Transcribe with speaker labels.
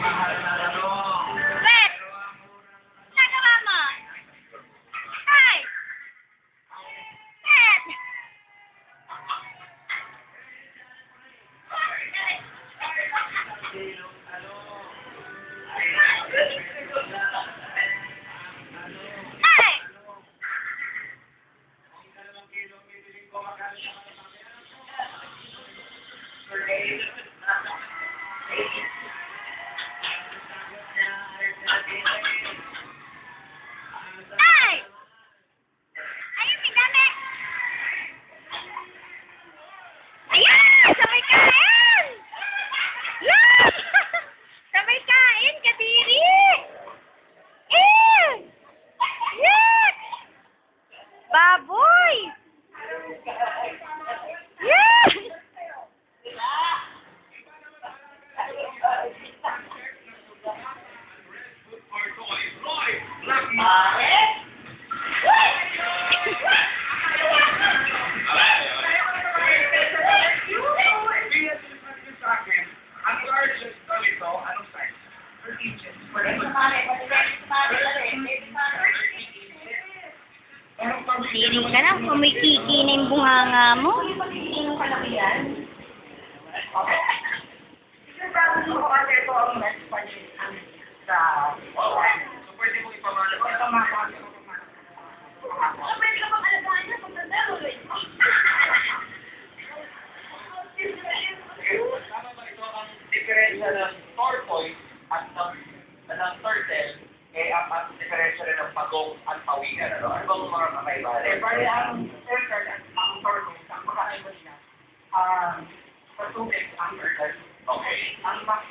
Speaker 1: Wait! Nagawa mo? Hi! Wait! Hi! Ay! Ayun, may dami! Ayan! Sabay kain! Yan! Sabay kain, kadiri! Eh! Yes! Baboy! Yes!
Speaker 2: Ang largest nito, anong size? 30 inches.
Speaker 1: Siri ka na, kumikiki na yung bunganga mo.
Speaker 3: Sino kalaki yan? Okay. Siguro ko kasi ito ang best budget sa
Speaker 2: So, pwede mong ipamana pa.
Speaker 3: pwede ka bang alagaan niya kung nandalo rin?
Speaker 2: Tama ba ito ang diferensya ng tortoise at ng turtle, ang diferensya rin ng pagong at pawingan, ano? Ano bang mga kakaiba?
Speaker 3: Bali, ang turtle at ang tortoise, ang makakaiba nila, sa tubig, ang turtle.
Speaker 2: Okay.
Speaker 3: Ang mas